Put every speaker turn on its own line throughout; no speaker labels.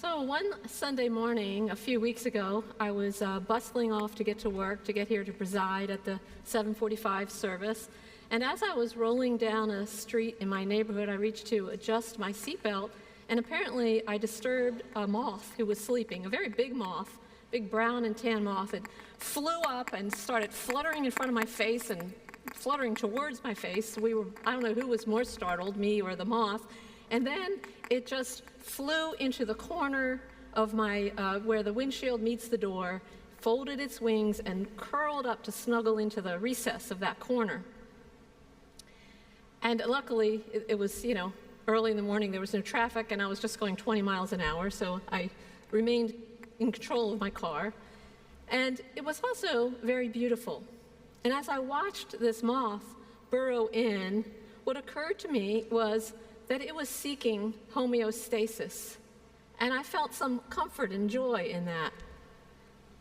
So one Sunday morning, a few weeks ago, I was bustling off to get to work, to get here to preside at the 7:45 service. And as I was rolling down a street in my neighborhood, I reached to adjust my seatbelt, and apparently I disturbed a moth who was sleeping, a very big moth, big brown and tan moth. It flew up and started fluttering in front of my face and fluttering towards my face. I don't know who was more startled, me or the moth. And then it just flew into the corner of my, where the windshield meets the door, folded its wings, and curled up to snuggle into the recess of that corner. And luckily, it was, early in the morning, there was no traffic, and I was just going 20 miles an hour, so I remained in control of my car. And it was also very beautiful. And as I watched this moth burrow in, what occurred to me was that it was seeking homeostasis. And I felt some comfort and joy in that.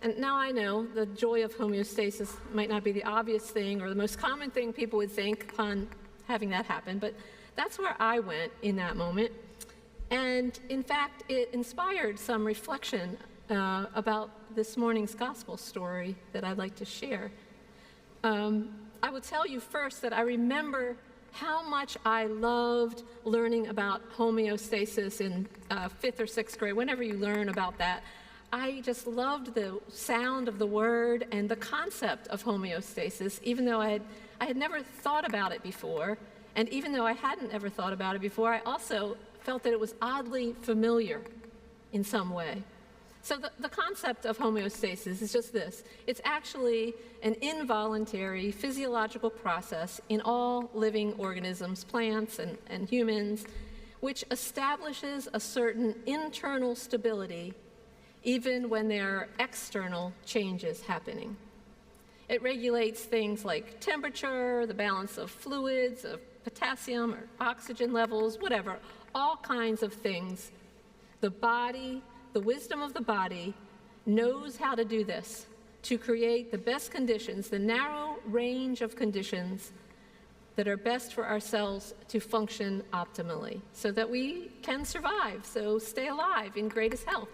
And now I know the joy of homeostasis might not be the obvious thing or the most common thing people would think upon having that happen, but that's where I went in that moment. And in fact, it inspired some reflection about this morning's gospel story that I'd like to share. I will tell you first that I remember how much I loved learning about homeostasis in 5th or 6th grade, whenever you learn about that. I just loved the sound of the word and the concept of homeostasis, even though I had never thought about it before. And even though I hadn't ever thought about it before, I also felt that it was oddly familiar in some way. So the concept of homeostasis is just this. It's actually an involuntary physiological process in all living organisms, plants and humans, which establishes a certain internal stability even when there are external changes happening. It regulates things like temperature, the balance of fluids, of potassium or oxygen levels, whatever, all kinds of things. The body, the wisdom of the body, knows how to do this, to create the best conditions, the narrow range of conditions that are best for our cells to function optimally, so that we can survive, so stay alive in greatest health.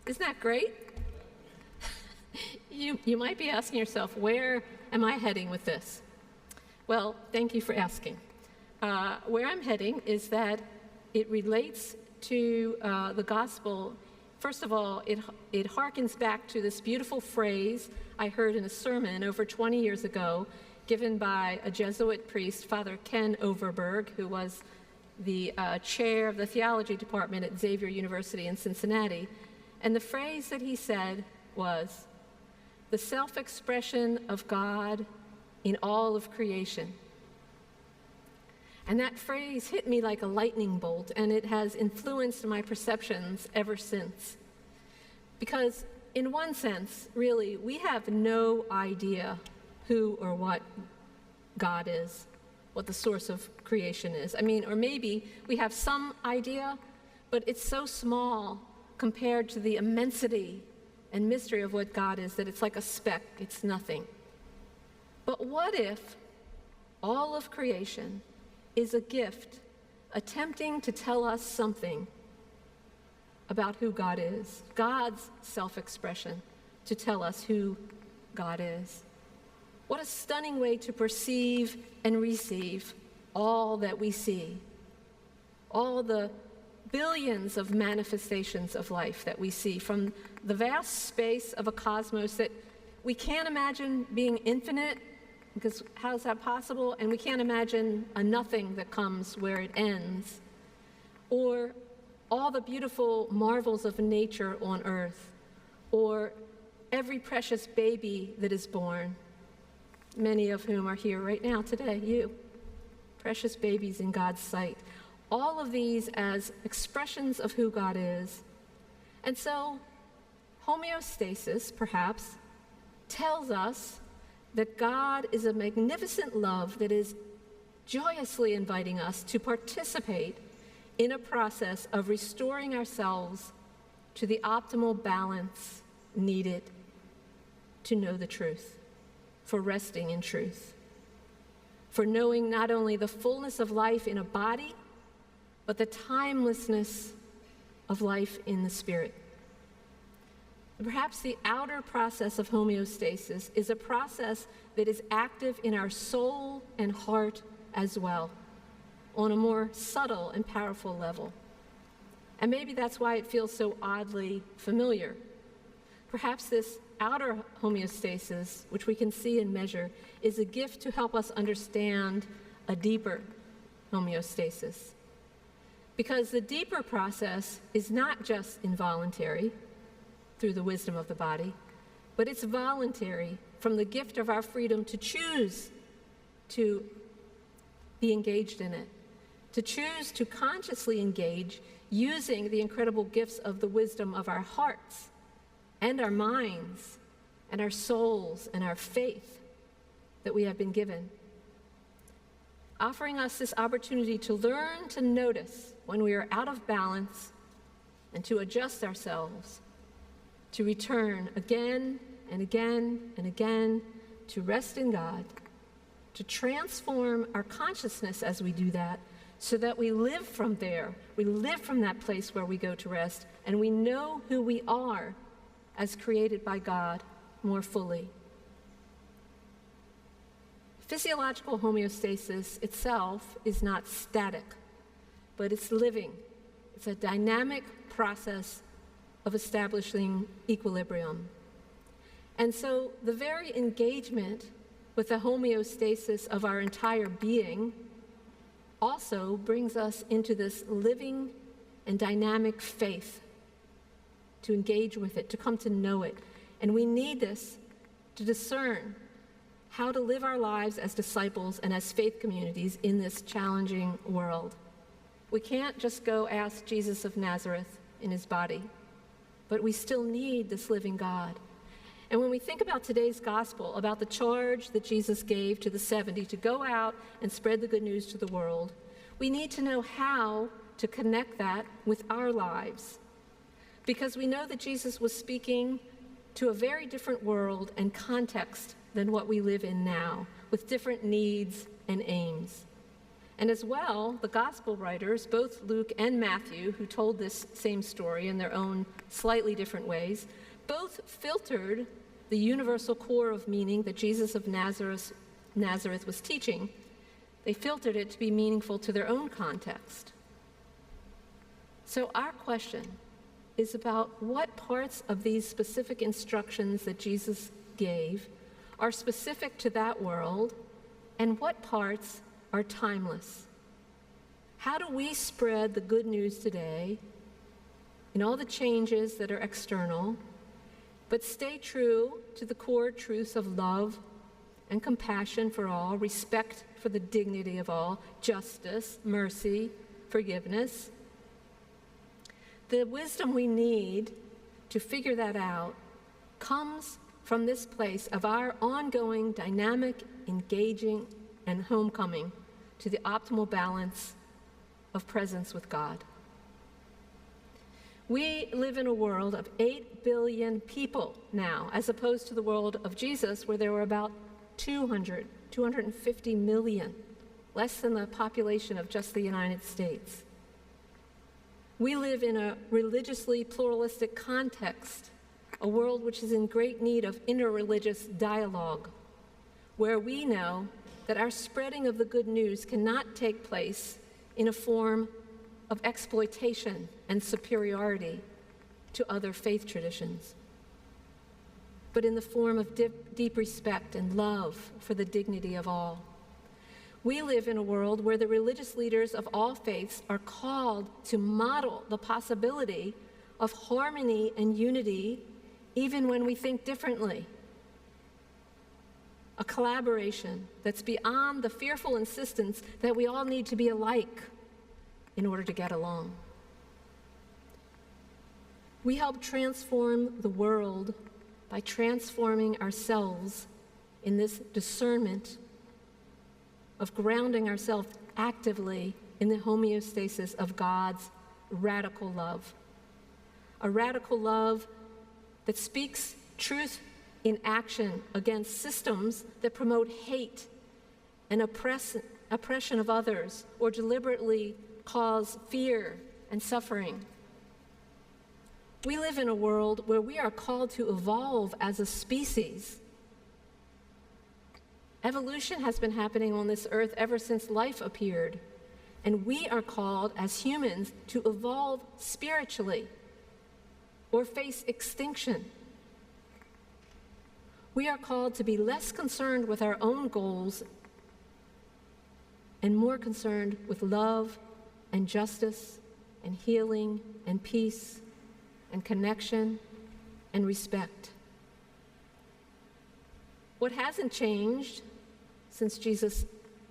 Isn't that great? You might be asking yourself, where am I heading with this? Well, thank you for asking. Where I'm heading is that it relates to the gospel. First of all, it harkens back to this beautiful phrase I heard in a sermon over 20 years ago, given by a Jesuit priest, Father Ken Overberg, who was the chair of the theology department at Xavier University in Cincinnati. And the phrase that he said was, "The self-expression of God in all of creation." And that phrase hit me like a lightning bolt, and it has influenced my perceptions ever since. Because in one sense, really, we have no idea who or what God is, what the source of creation is. Or maybe we have some idea, but it's so small compared to the immensity and mystery of what God is that it's like a speck, it's nothing. But what if all of creation is a gift attempting to tell us something about who God is, God's self-expression to tell us who God is? What a stunning way to perceive and receive all that we see, all the billions of manifestations of life that we see from the vast space of a cosmos that we can't imagine being infinite, because how is that possible? And we can't imagine a nothing that comes where it ends. Or all the beautiful marvels of nature on earth, or every precious baby that is born, many of whom are here right now today, you, precious babies in God's sight. All of these as expressions of who God is. And so homeostasis, perhaps, tells us that God is a magnificent love that is joyously inviting us to participate in a process of restoring ourselves to the optimal balance needed to know the truth, for resting in truth, for knowing not only the fullness of life in a body, but the timelessness of life in the Spirit. Perhaps the outer process of homeostasis is a process that is active in our soul and heart as well, on a more subtle and powerful level. And maybe that's why it feels so oddly familiar. Perhaps this outer homeostasis, which we can see and measure, is a gift to help us understand a deeper homeostasis. Because the deeper process is not just involuntary through the wisdom of the body, but it's voluntary from the gift of our freedom to choose to be engaged in it, to choose to consciously engage using the incredible gifts of the wisdom of our hearts and our minds and our souls and our faith that we have been given, offering us this opportunity to learn to notice when we are out of balance and to adjust ourselves, to return again and again and again, to rest in God, to transform our consciousness as we do that, so that we live from there. We live from that place where we go to rest, and we know who we are as created by God more fully. Physiological homeostasis itself is not static, but it's living. It's a dynamic process of establishing equilibrium. And so the very engagement with the homeostasis of our entire being also brings us into this living and dynamic faith, to engage with it, to come to know it. And we need this to discern how to live our lives as disciples and as faith communities in this challenging world. We can't just go ask Jesus of Nazareth in his body, but we still need this living God. And when we think about today's gospel, about the charge that Jesus gave to the 70 to go out and spread the good news to the world, we need to know how to connect that with our lives. Because we know that Jesus was speaking to a very different world and context than what we live in now, with different needs and aims. And as well, the gospel writers, both Luke and Matthew, who told this same story in their own slightly different ways, both filtered the universal core of meaning that Jesus of Nazareth was teaching. They filtered it to be meaningful to their own context. So our question is about what parts of these specific instructions that Jesus gave are specific to that world, and what parts are timeless. How do we spread the good news today in all the changes that are external, but stay true to the core truths of love and compassion for all, respect for the dignity of all, justice, mercy, forgiveness? The wisdom we need to figure that out comes from this place of our ongoing, dynamic, engaging, and homecoming to the optimal balance of presence with God. We live in a world of 8 billion people now, as opposed to the world of Jesus, where there were about 250 million, less than the population of just the United States. We live in a religiously pluralistic context, a world which is in great need of interreligious dialogue, where we know that our spreading of the good news cannot take place in a form of exploitation and superiority to other faith traditions, but in the form of deep respect and love for the dignity of all. We live in a world where the religious leaders of all faiths are called to model the possibility of harmony and unity even when we think differently. A collaboration that's beyond the fearful insistence that we all need to be alike in order to get along. We help transform the world by transforming ourselves in this discernment of grounding ourselves actively in the homeostasis of God's radical love. A radical love that speaks truth in action against systems that promote hate and oppression of others, or deliberately cause fear and suffering. We live in a world where we are called to evolve as a species. Evolution has been happening on this earth ever since life appeared, and we are called as humans to evolve spiritually or face extinction. We are called to be less concerned with our own goals and more concerned with love and justice and healing and peace and connection and respect. What hasn't changed since Jesus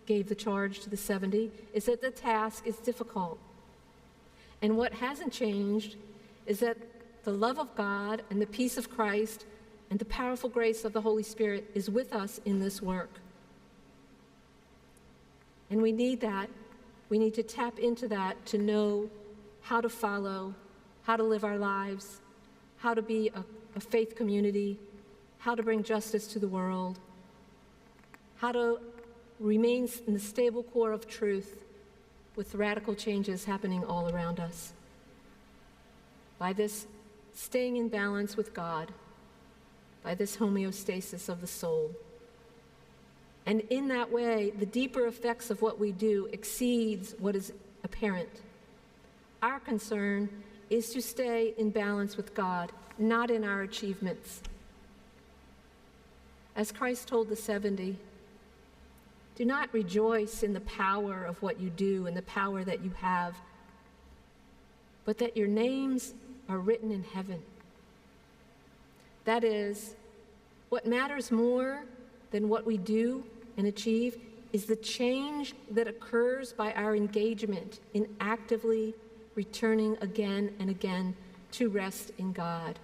gave the charge to the 70 is that the task is difficult. And what hasn't changed is that the love of God and the peace of Christ and the powerful grace of the Holy Spirit is with us in this work. And we need that. We need to tap into that to know how to follow, how to live our lives, how to be a faith community, how to bring justice to the world, how to remain in the stable core of truth with radical changes happening all around us. By this staying in balance with God, by this homeostasis of the soul. And in that way, the deeper effects of what we do exceeds what is apparent. Our concern is to stay in balance with God, not in our achievements. As Christ told the 70, do not rejoice in the power of what you do and the power that you have, but that your names are written in heaven. That is, what matters more than what we do and achieve is the change that occurs by our engagement in actively returning again and again to rest in God.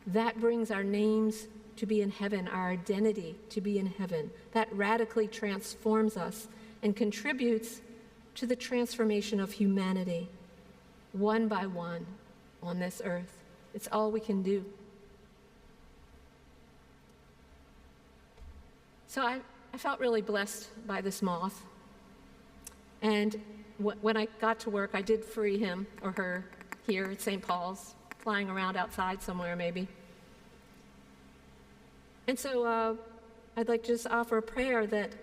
That brings our names to be in heaven, our identity to be in heaven. That radically transforms us and contributes to the transformation of humanity, one by one, on this earth. It's all we can do. So I felt really blessed by this moth. And when I got to work, I did free him or her here at St. Paul's, flying around outside somewhere maybe. And so I'd like to just offer a prayer that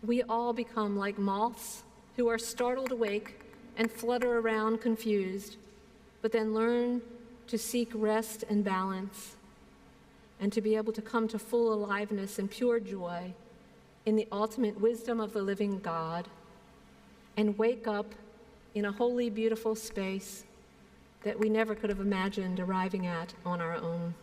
we all become like moths who are startled awake and flutter around confused, but then learn to seek rest and balance, and to be able to come to full aliveness and pure joy in the ultimate wisdom of the living God, and wake up in a holy, beautiful space that we never could have imagined arriving at on our own.